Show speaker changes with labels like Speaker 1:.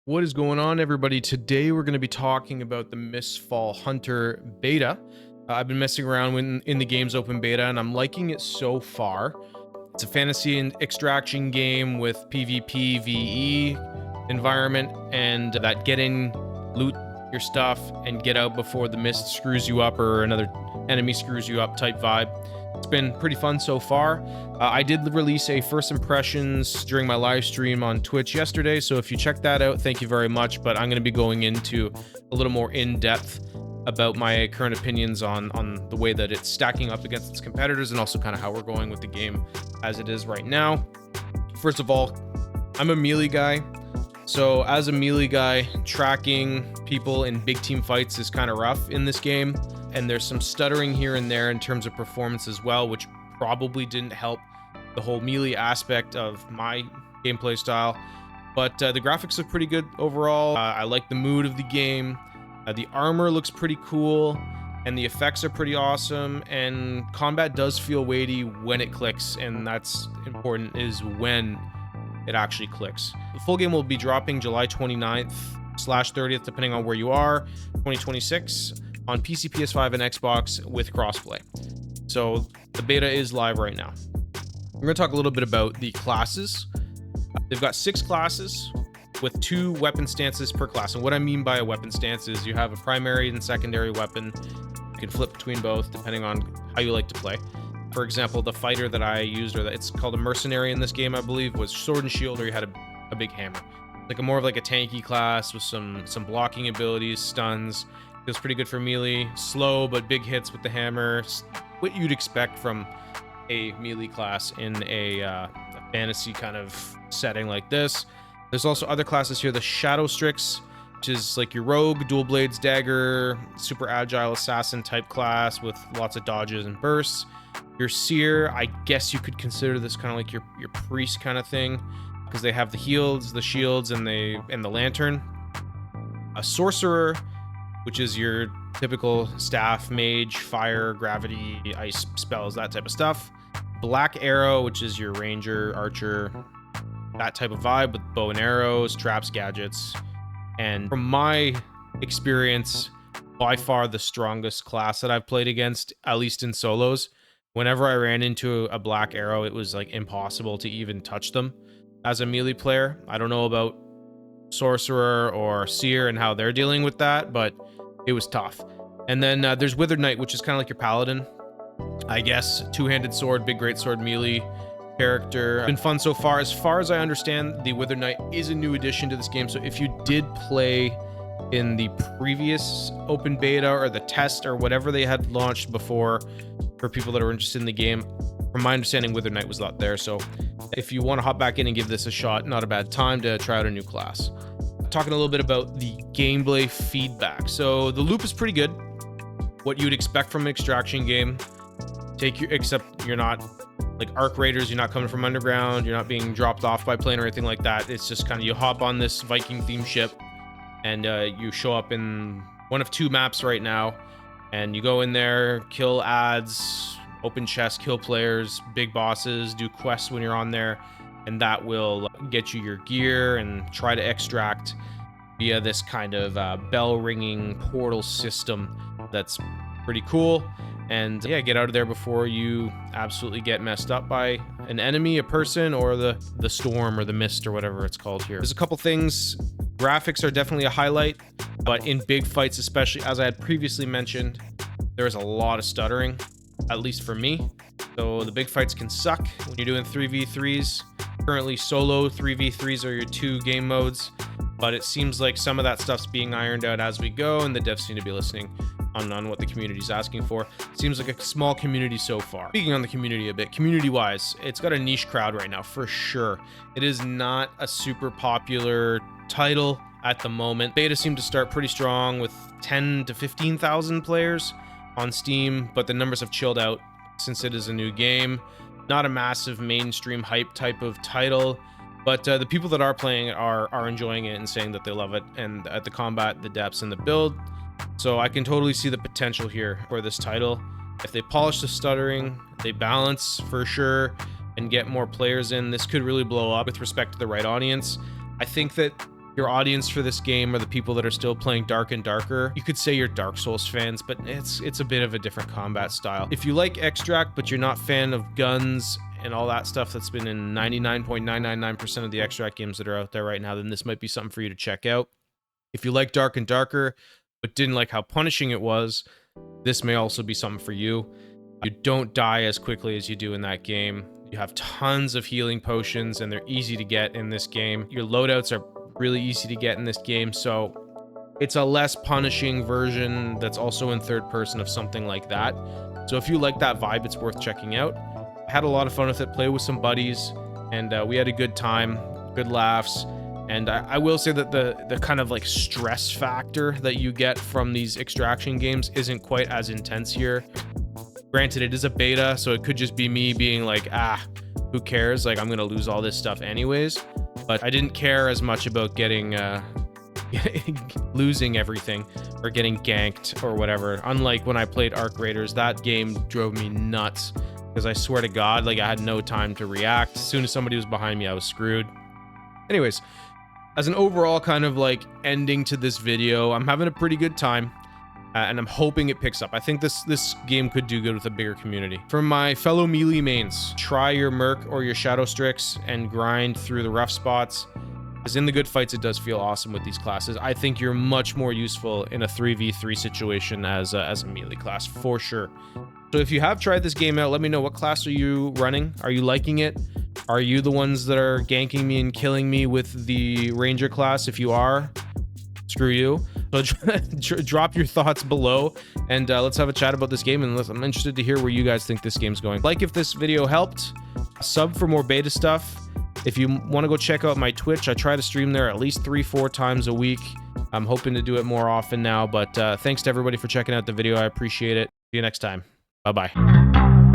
Speaker 1: What is going on, everybody? Today we're going to be talking about the Mistfall Hunter Beta. I've been messing around in the game's open beta, and I'm liking it so far. It's a fantasy and extraction game with PvP, VE environment, and that get in, loot your stuff, and get out before the mist screws you up or another enemy screws you up type vibe. It's been pretty fun so far. I did release a first impressions during my live stream on Twitch yesterday, so if you check that out, thank you very much. But I'm going to be going into a little more in-depth about my current opinions on the way that it's stacking up against its competitors, and also kind of how we're going with the game as it is right now. First of all, I'm a melee guy. So as a melee guy, tracking people in big team fights is kind of rough in this game. And there's some stuttering here and there in terms of performance as well, which probably didn't help the whole melee aspect of my gameplay style. But the graphics look pretty good overall. I like the mood of the game. The armor looks pretty cool, and the effects are pretty awesome. And combat does feel weighty when it clicks, and that's important, is when it actually clicks. The full game will be dropping July 29th/30th, depending on where you are, 2026. On PC, PS5, and Xbox with crossplay. So the beta is live right now. We're going to talk a little bit about the classes. They've got 6 classes with 2 weapon stances per class. And what I mean by a weapon stance is you have a primary and secondary weapon. You can flip between both depending on how you like to play. For example, the fighter that I used, it's called a mercenary in this game, I believe, was sword and shield, or you had a big hammer. Like more of like a tanky class with some blocking abilities, stuns. Feels pretty good for melee. Slow, but big hits with the hammer. What you'd expect from a melee class in a fantasy kind of setting like this. There's also other classes here. The Shadow Strix, which is like your rogue, dual blades, dagger, super agile assassin type class with lots of dodges and bursts. Your Seer, I guess you could consider this kind of like your priest kind of thing, because they have the heals, the shields, and the lantern. A Sorcerer, which is your typical staff, mage, fire, gravity, ice spells, that type of stuff. Black Arrow, which is your ranger, archer, that type of vibe with bow and arrows, traps, gadgets. And from my experience, by far the strongest class that I've played against, at least in solos. Whenever I ran into a Black Arrow, it was like impossible to even touch them as a melee player. I don't know about Sorcerer or Seer and how they're dealing with that, but it was tough. And then there's Withered Knight, which is kind of like your paladin, I guess. Two-handed sword, big great sword melee character. Been fun so far. As far as I understand, the Withered Knight is a new addition to this game. So if you did play in the previous open beta or the test or whatever they had launched before, for people that are interested in the game, from my understanding, Withered Knight was not there. So if you want to hop back in and give this a shot, not a bad time to try out a new class. Talking a little bit about the gameplay feedback. So the loop is pretty good. What you'd expect from an extraction game. Except you're not like Arc Raiders, you're not coming from underground, you're not being dropped off by plane or anything like that. It's just kind of you hop on this Viking themed ship, and you show up in one of 2 maps right now, and you go in there, kill ads, open chests, kill players, big bosses, do quests when you're on there, and that will get you your gear and try to extract via this kind of bell ringing portal system that's pretty cool. And yeah, get out of there before you absolutely get messed up by an enemy, a person, or the storm or the mist or whatever it's called here. There's a couple things. Graphics are definitely a highlight, but in big fights, especially as I had previously mentioned, there's a lot of stuttering, at least for me. So the big fights can suck when you're doing 3v3s. Currently solo 3v3s are your 2 game modes, but it seems like some of that stuff's being ironed out as we go, and the devs seem to be listening on what the community's asking for. Seems like a small community so far. Speaking on the community a bit, community-wise, it's got a niche crowd right now, for sure. It is not a super popular title at the moment. Beta seemed to start pretty strong with 10 to 15,000 players on Steam, but the numbers have chilled out since it is a new game. Not a massive mainstream hype type of title, but the people that are playing it are enjoying it and saying that they love it, and at the combat, the depths, and the build. So I can totally see the potential here for this title. If they polish the stuttering, they balance for sure, and get more players in, this could really blow up with respect to the right audience. I think that Your audience for this game are the people that are still playing Dark and Darker. You could say you're Dark Souls fans, but it's a bit of a different combat style. If you like Extract, but you're not a fan of guns and all that stuff that's been in 99.999% of the Extract games that are out there right now, then this might be something for you to check out. If you like Dark and Darker, but didn't like how punishing it was, this may also be something for you. You don't die as quickly as you do in that game. You have tons of healing potions, and they're easy to get in this game. Your loadouts are really easy to get in this game, so it's a less punishing version that's also in third person of something like that. So if you like that vibe, it's worth checking out. I had a lot of fun with it, played with some buddies, and we had a good time, good laughs. And I will say that the kind of like stress factor that you get from these extraction games isn't quite as intense here. Granted, it is a beta, so it could just be me being like, who cares? Like, I'm gonna lose all this stuff anyways. But I didn't care as much about getting losing everything or getting ganked or whatever. Unlike when I played Arc Raiders, that game drove me nuts because I swear to God, like, I had no time to react. As soon as somebody was behind me, I was screwed. Anyways, as an overall kind of like ending to this video, I'm having a pretty good time. And I'm hoping it picks up. I think this game could do good with a bigger community. For my fellow melee mains, try your Merc or your Shadow Strix and grind through the rough spots. Because in the good fights, it does feel awesome with these classes. I think you're much more useful in a 3v3 situation as a melee class, for sure. So if you have tried this game out, let me know, what class are you running? Are you liking it? Are you the ones that are ganking me and killing me with the Ranger class? If you are, screw you. So drop your thoughts below, and let's have a chat about this game, and I'm interested to hear where you guys think this game's going. Like if this video helped, sub for more beta stuff. If you want to go check out my Twitch, I try to stream there at least 3-4 times a week. I'm hoping to do it more often now, but thanks to everybody for checking out the video. I appreciate it. See you next time. Bye-bye.